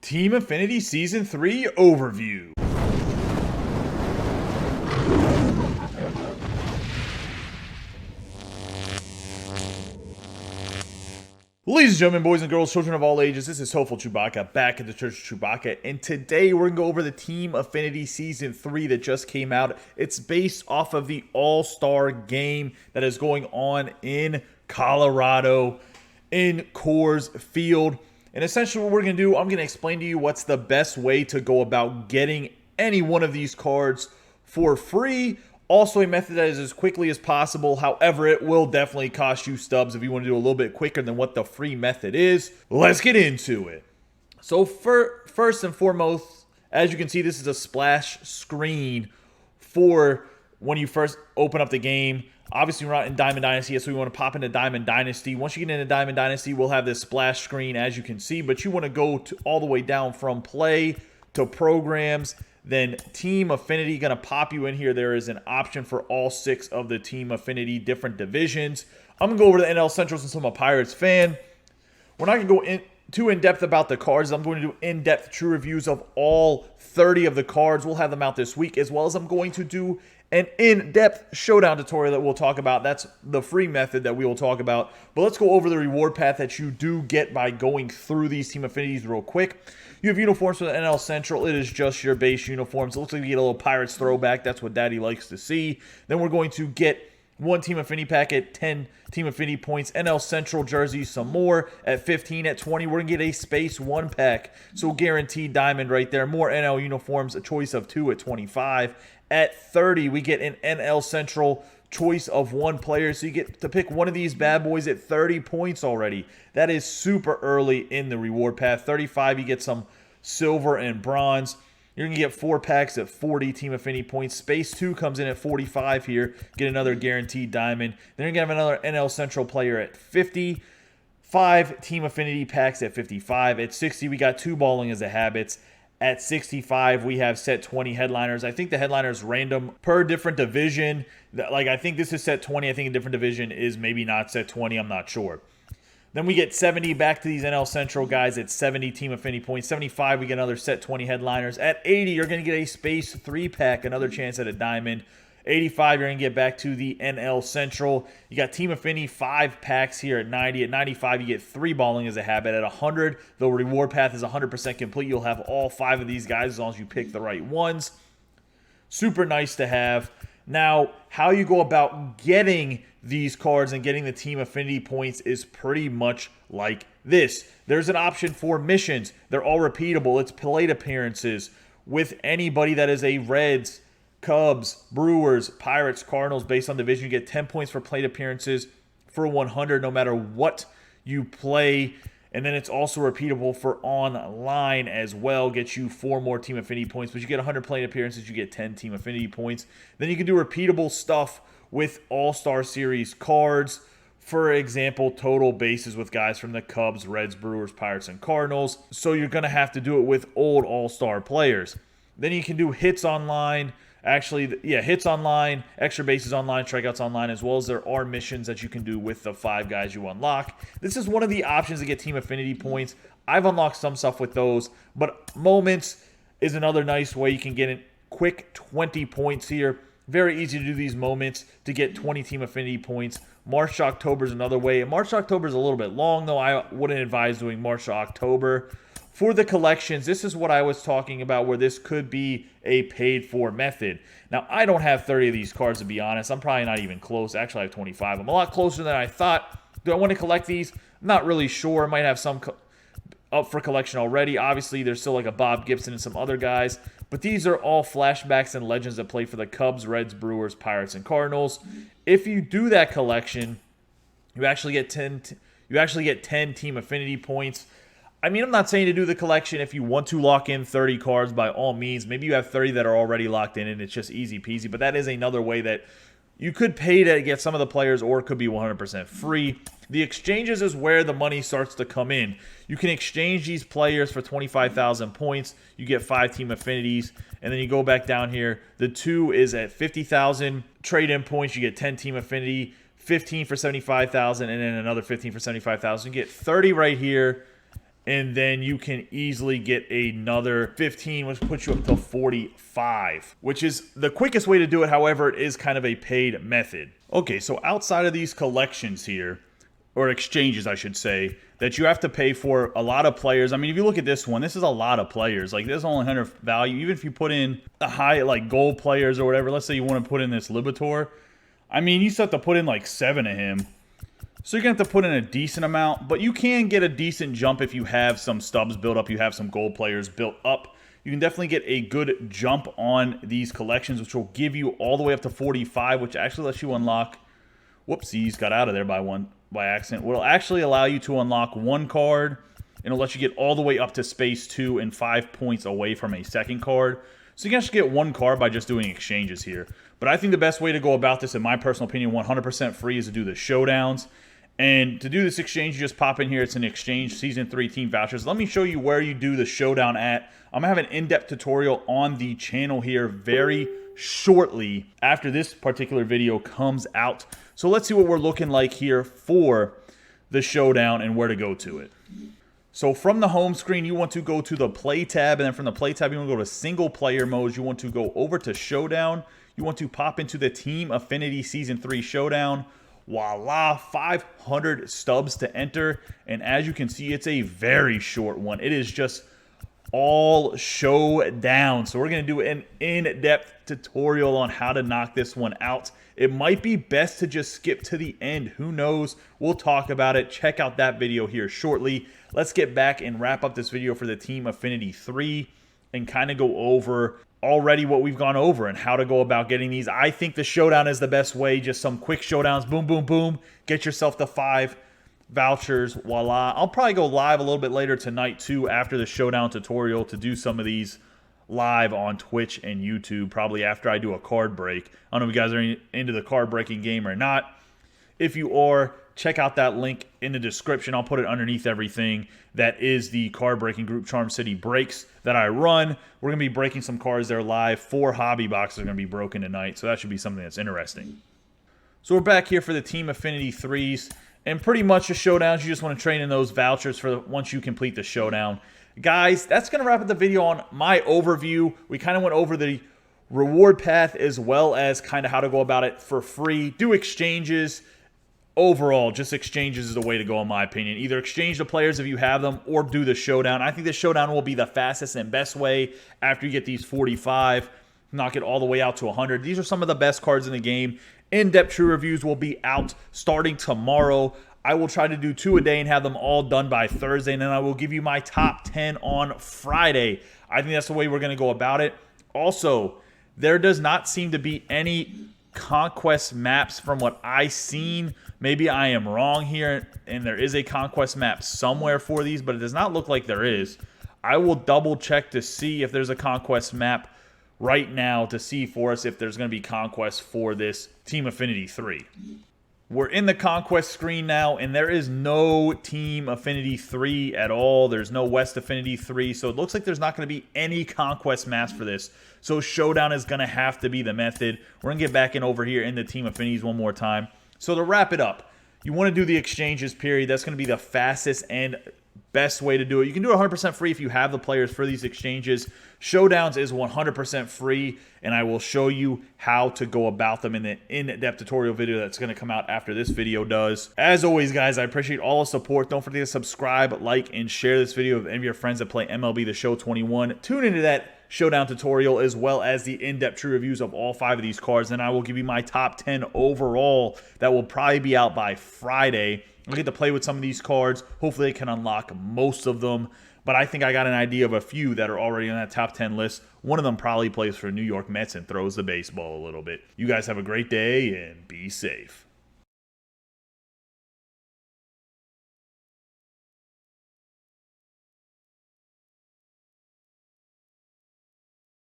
Team Affinity Season 3 Overview. Ladies and gentlemen, boys and girls, children of all ages, this is Hopeful Chewbacca back at the Church of Chewbacca, and today we're going to go over the Team Affinity Season 3 that just came out. It's based off of the All-Star game that is going on in Colorado in Coors Field. And essentially what we're going to do, I'm going to explain to you what's the best way to go about getting any one of these cards for free. Also a method that is as quickly as possible. However, it will definitely cost you stubs if you want to do a little bit quicker than what the free method is. Let's get into it. So first and foremost, as you can see, this is a splash screen for when you first open up the game. Obviously, we're not in Diamond Dynasty, so we want to pop into Diamond Dynasty. Once you get into Diamond Dynasty, we'll have this splash screen, as you can see. But you want to go all the way down from play to programs. Then Team Affinity, going to pop you in here. There is an option for all 6 of the Team Affinity different divisions. I'm going to go over to the NL Central since I'm a Pirates fan. We're not going to go too in-depth about the cards. I'm going to do in-depth true reviews of all 30 of the cards. We'll have them out this week, as well as I'm going to do an in-depth Showdown tutorial that we'll talk about. That's the free method that we will talk about. But let's go over the reward path that you do get by going through these Team Affinities real quick. You have uniforms for the NL Central. It is just your base uniforms. It looks like you get a little Pirates throwback. That's what Daddy likes to see. Then we're going to get 1 Team Affinity pack at 10 Team Affinity points. NL Central jerseys, some more at 15. At 20, we're going to get a Space 1 pack. So guaranteed diamond right there. More NL uniforms, a choice of 2 at 25. At 30, we get an NL Central choice of 1 player. So you get to pick one of these bad boys at 30 points already. That is super early in the reward path. 35, you get some silver and bronze. You're going to get 4 packs at 40 Team Affinity points. Space 2 comes in at 45 here. Get another guaranteed diamond. Then you're going to have another NL Central player at 50. 5 Team Affinity packs at 55. At 60, we got 2 balling as a habits. At 65, we have set 20 headliners. I think the headliners random per different division. Like, I think this is set 20. I think a different division is maybe not set 20. I'm not sure. Then we get 70 back to these NL Central guys at 70 Team Affinity points. 75, we get another set 20 headliners. At 80, you're going to get a Space 3 pack, another chance at a diamond. 85, you're going to get back to the NL Central. You got Team Affinity 5 packs here at 90. At 95, you get 3 balling as a habit. At 100, the reward path is 100% complete. You'll have all 5 of these guys as long as you pick the right ones. Super nice to have. Now, how you go about getting these cards and getting the Team Affinity points is pretty much like this. There's an option for missions. They're all repeatable. It's plate appearances with anybody that is a Reds, Cubs, Brewers, Pirates, Cardinals. Based on division, you get 10 points for plate appearances for 100 no matter what you play. And then it's also repeatable for online as well. Gets you 4 more Team Affinity points. But you get 100 plate appearances, you get 10 Team Affinity points. Then you can do repeatable stuff with All-Star Series cards. For example, total bases with guys from the Cubs, Reds, Brewers, Pirates, and Cardinals. So you're going to have to do it with old All-Star players. Then you can do hits online. Actually, yeah, hits online, extra bases online, strikeouts online, as well as there are missions that you can do with the 5 guys you unlock. This is one of the options to get Team Affinity points. I've unlocked some stuff with those, but moments is another nice way you can get a quick 20 points here. Very easy to do these moments to get 20 Team Affinity points. March to October is another way. March to October is a little bit long, though. I wouldn't advise doing March to October. For the collections, this is what I was talking about, where this could be a paid-for method. Now, I don't have 30 of these cards, to be honest. I'm probably not even close. Actually, I have 25. I'm a lot closer than I thought. Do I want to collect these? I'm not really sure. I might have some up for collection already. Obviously, there's still like a Bob Gibson and some other guys. But these are all flashbacks and legends that play for the Cubs, Reds, Brewers, Pirates, and Cardinals. If you do that collection, you actually get 10 Team Affinity points. I mean, I'm not saying to do the collection. If you want to lock in 30 cards, by all means. Maybe you have 30 that are already locked in and it's just easy peasy. But that is another way that you could pay to get some of the players, or it could be 100% free. The exchanges is where the money starts to come in. You can exchange these players for 25,000 points. You get 5 Team Affinities. And then you go back down here. The 2 is at 50,000 trade-in points. You get 10 Team Affinity, 15 for 75,000, and then another 15 for 75,000. You get 30 right here. and then you can easily get another 15, which puts you up to 45, which is the quickest way to do it. However, it is kind of a paid method. Okay, so outside of these collections here, or exchanges, I should say, that you have to pay for a lot of players. I mean, if you look at this one, this is a lot of players. Like, there's only 100 value. Even if you put in the high, like, gold players or whatever, let's say you want to put in this Libator. I mean, you still have to put in, like, 7 of him. So you're going to have to put in a decent amount, but you can get a decent jump if you have some stubs built up, you have some gold players built up. You can definitely get a good jump on these collections, which will give you all the way up to 45, which actually lets you unlock... Whoopsies, got out of there by accident. Will actually allow you to unlock 1 card, and it'll let you get all the way up to space 2 and 5 points away from a second card. So you can actually get 1 card by just doing exchanges here. But I think the best way to go about this, in my personal opinion, 100% free, is to do the showdowns. And to do this exchange, you just pop in here. It's an exchange, Season 3 team vouchers. Let me show you where you do the showdown at. I'm going to have an in-depth tutorial on the channel here very shortly after this particular video comes out. So let's see what we're looking like here for the showdown and where to go to it. So from the home screen, you want to go to the play tab, and then from the play tab, you want to go to single player modes. You want to go over to showdown. You want to pop into the Team Affinity Season 3 showdown. Voila, 500 stubs to enter. And as you can see, it's a very short one. It is just all showdown. So we're going to do an in-depth tutorial on how to knock this one out. It might be best to just skip to the end. Who knows? We'll talk about it. Check out that video here shortly. Let's get back and wrap up this video for the Team Affinity 3 and kind of go over already what we've gone over and how to go about getting these. I think the showdown is the best way. Just some quick showdowns. Boom, boom, boom. Get yourself the 5 vouchers. Voila. I'll probably go live a little bit later tonight too after the showdown tutorial to do some of these live on Twitch and YouTube, probably after I do a card break. I don't know if you guys are into the card breaking game or not. If you are, check out that link in the description. I'll put it underneath everything. That is the card breaking group, Charm City Breaks, that I run. We're going to be breaking some cards there live. 4 hobby boxes are going to be broken tonight, so that should be something that's interesting. So we're back here for the Team Affinity 3s, and pretty much the showdowns, you just want to train in those vouchers for once you complete the showdown. Guys, that's going to wrap up the video on my overview. We kind of went over the reward path as well as kind of how to go about it for free. Do exchanges. Overall, just exchanges is the way to go in my opinion. Either exchange the players if you have them or do the showdown. I think the showdown will be the fastest and best way after you get these 45. Knock it all the way out to 100. These are some of the best cards in the game. In-depth true reviews will be out starting tomorrow. I will try to do 2 a day and have them all done by Thursday, and then I will give you my top 10 on Friday. I think that's the way we're going to go about it. Also, there does not seem to be any conquest maps from what I've seen. Maybe I am wrong here, and there is a conquest map somewhere for these, but it does not look like there is. I will double check to see if there's a conquest map right now to see for us if there's going to be conquest for this Team Affinity 3. We're in the conquest screen now, and there is no Team Affinity 3 at all. There's no West Affinity 3, so it looks like there's not going to be any conquest maps for this. So showdown is going to have to be the method. We're going to get back in over here in the Team Affinities one more time. So to wrap it up, you want to do the exchanges period. That's going to be the fastest and best way to do it. You can do it 100% free if you have the players for these exchanges. Showdowns is 100% free, and I will show you how to go about them in the in-depth tutorial video that's going to come out after this video does. As always, guys, I appreciate all the support. Don't forget to subscribe, like, and share this video with any of your friends that play MLB The Show 21. Tune into that showdown tutorial as well as the in-depth true reviews of all 5 of these cards. Then I will give you my top 10 overall that will probably be out by Friday. I'll get to play with some of these cards. Hopefully I can unlock most of them. But I think I got an idea of a few that are already on that top 10 list. One of them probably plays for New York Mets and throws the baseball a little bit. You guys have a great day and be safe.